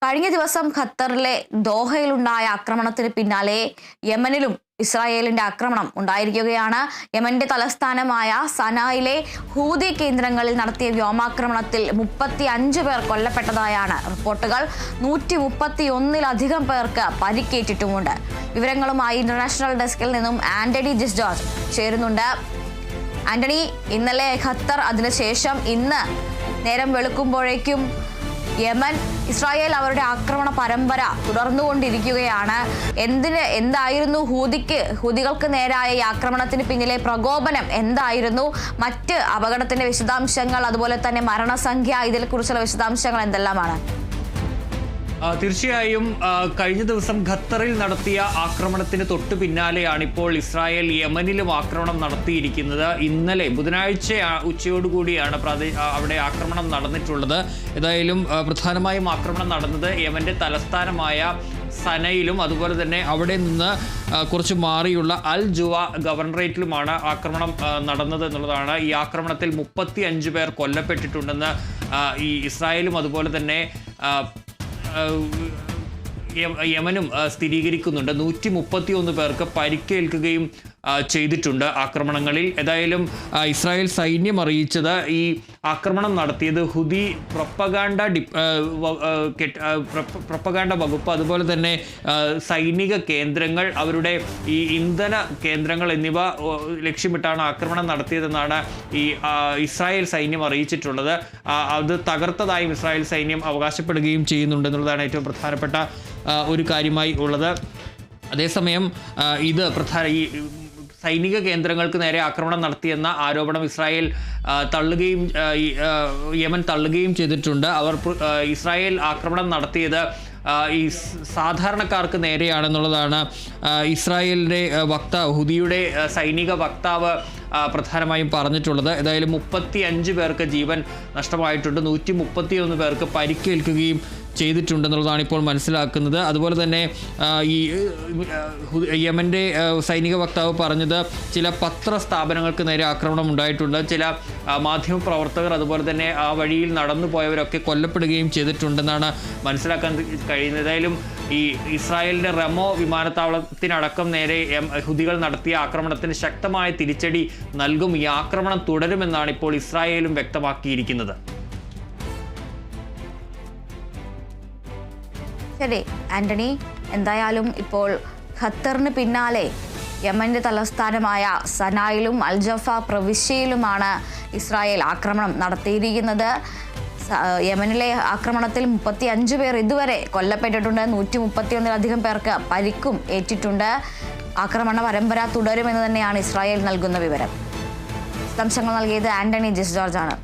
കഴിഞ്ഞ ദിവസം ഖത്തറിലെ ദോഹയിലുണ്ടായ ആക്രമണത്തിന് പിന്നാലെ യമനിലും ഇസ്രായേലിന്റെ ആക്രമണം ഉണ്ടായിരിക്കുകയാണ്. യമന്റെ തലസ്ഥാനമായ സനായിലെ ഹൂതി കേന്ദ്രങ്ങളിൽ നടത്തിയ വ്യോമാക്രമണത്തിൽ 35 പേർ കൊല്ലപ്പെട്ടതായാണ് റിപ്പോർട്ടുകൾ. 131-ലധികം പേർക്ക് പരിക്കേറ്റിട്ടുമുണ്ട്. വിവരങ്ങളുമായി ഇന്റർനാഷണൽ ഡെസ്കിൽ നിന്നും ആന്റണി ജിസ് ജോർജ് ചേരുന്നുണ്ട്. ആന്റണി, ഇന്നലെ ഖത്തർ, അതിനുശേഷം ഇന്ന് നേരം വെളുക്കുമ്പോഴേക്കും യമൻ, ഇസ്രായേൽ അവരുടെ ആക്രമണ പരമ്പര തുടർന്നുകൊണ്ടിരിക്കുകയാണ്. എന്തായിരുന്നു ഹൂതികൾക്ക് നേരായ ഈ ആക്രമണത്തിന് പിന്നിലെ പ്രകോപനം എന്തായിരുന്നു? മറ്റ് അപകടത്തിന്റെ വിശദാംശങ്ങൾ, അതുപോലെ തന്നെ മരണസംഖ്യ, ഇതിനെക്കുറിച്ചുള്ള വിശദാംശങ്ങൾ എന്തെല്ലാമാണ്? തീർച്ചയായും കഴിഞ്ഞ ദിവസം ഖത്തറിൽ നടത്തിയ ആക്രമണത്തിന് തൊട്ടു പിന്നാലെയാണ് ഇപ്പോൾ ഇസ്രായേൽ യമനിലും ആക്രമണം നടത്തിയിരിക്കുന്നത്. ഇന്നലെ ബുധനാഴ്ച ഉച്ചയോടുകൂടിയാണ് അവിടെ ആക്രമണം നടന്നിട്ടുള്ളത്. ഏതായാലും പ്രധാനമായും ആക്രമണം നടന്നത് യമന്റെ തലസ്ഥാനമായ സനയിലും അതുപോലെ തന്നെ അവിടെ നിന്ന് കുറച്ച് മാറിയുള്ള അൽ ജുവ ഗവർണറേറ്റിലുമാണ് ആക്രമണം നടന്നത് എന്നുള്ളതാണ്. ഈ ആക്രമണത്തിൽ 35 പേർ കൊല്ലപ്പെട്ടിട്ടുണ്ടെന്ന് ഈ ഇസ്രായേലും അതുപോലെ തന്നെ യമനും സ്ഥിരീകരിക്കുന്നുണ്ട്. 131 പേർക്ക് പരിക്കേൽക്കുകയും ചെയ്തിട്ടുണ്ട് ആക്രമണങ്ങളിൽ. ഏതായാലും ഇസ്രായേൽ സൈന്യം അറിയിച്ചത് ഈ ആക്രമണം നടത്തിയത് ഹുതി പ്രൊപ്പഗാൻഡ വകുപ്പ്, അതുപോലെ തന്നെ സൈനിക കേന്ദ്രങ്ങൾ, അവരുടെ ഈ ഇന്ധന കേന്ദ്രങ്ങൾ എന്നിവ ലക്ഷ്യമിട്ടാണ് ആക്രമണം നടത്തിയതെന്നാണ് ഈ ഇസ്രായേൽ സൈന്യം അറിയിച്ചിട്ടുള്ളത്. അത് തകർത്തതായും ഇസ്രായേൽ സൈന്യം അവകാശപ്പെടുകയും ചെയ്യുന്നുണ്ടെന്നുള്ളതാണ് ഏറ്റവും പ്രധാനപ്പെട്ട ഒരു കാര്യമായി ഉള്ളത്. അതേസമയം ഇത് ഈ സൈനിക കേന്ദ്രങ്ങൾക്ക് നേരെ ആക്രമണം നടത്തിയെന്ന ആരോപണം ഇസ്രായേൽ യമൻ തള്ളുകയും ചെയ്തിട്ടുണ്ട്. ഇസ്രായേൽ ആക്രമണം നടത്തിയത് ഈ സാധാരണക്കാർക്ക് നേരെയാണെന്നുള്ളതാണ് ഇസ്രായേലിൻ്റെ വക്താവ്, ഹുതിയുടെ സൈനിക വക്താവ് പ്രധാനമായും പറഞ്ഞിട്ടുള്ളത്. ഏതായാലും 35 പേർക്ക് ജീവൻ നഷ്ടമായിട്ടുണ്ട്, 131 പേർക്ക് പരിക്കേൽക്കുകയും ചെയ്തിട്ടുണ്ടെന്നുള്ളതാണ് ഇപ്പോൾ മനസ്സിലാക്കുന്നത്. അതുപോലെ തന്നെ ഈ യമൻ്റെ സൈനിക വക്താവ് പറഞ്ഞത് ചില പത്രസ്ഥാപനങ്ങൾക്ക് നേരെ ആക്രമണം ഉണ്ടായിട്ടുണ്ട്, ചില മാധ്യമപ്രവർത്തകർ അതുപോലെ തന്നെ ആ വഴിയിൽ നടന്നു പോയവരൊക്കെ കൊല്ലപ്പെടുകയും ചെയ്തിട്ടുണ്ടെന്നാണ് മനസ്സിലാക്കാൻ കഴിയുന്നത്. ഏതായാലും ഈ ഇസ്രായേലിൻ്റെ റമോ വിമാനത്താവളത്തിനടക്കം നേരെ ഹുതികൾ നടത്തിയ ആക്രമണത്തിന് ശക്തമായ തിരിച്ചടി നൽകും. ഈ ആക്രമണം തുടരുമെന്നാണ് ഇപ്പോൾ ഇസ്രായേലും വ്യക്തമാക്കിയിരിക്കുന്നത്. ശരി ആന്റണി, എന്തായാലും ഇപ്പോൾ ഖത്തറിന് പിന്നാലെ യമന്റെ തലസ്ഥാനമായ സനായിലും അൽജഫ പ്രവിശ്യയിലുമാണ് ഇസ്രായേൽ ആക്രമണം നടത്തിയിരിക്കുന്നത്. യമനിലെ ആക്രമണത്തിൽ 35 പേർ ഇതുവരെ കൊല്ലപ്പെട്ടിട്ടുണ്ട്, 131-ലധികം പേർക്ക് പരിക്കും ഏറ്റിട്ടുണ്ട്. ആക്രമണ പരമ്പര തുടരുമെന്ന് തന്നെയാണ് ഇസ്രായേൽ നൽകുന്ന വിവരം. വിശദാംശങ്ങൾ നൽകിയത് ആന്റണി ജിസ് ജോർജ് ആണ്.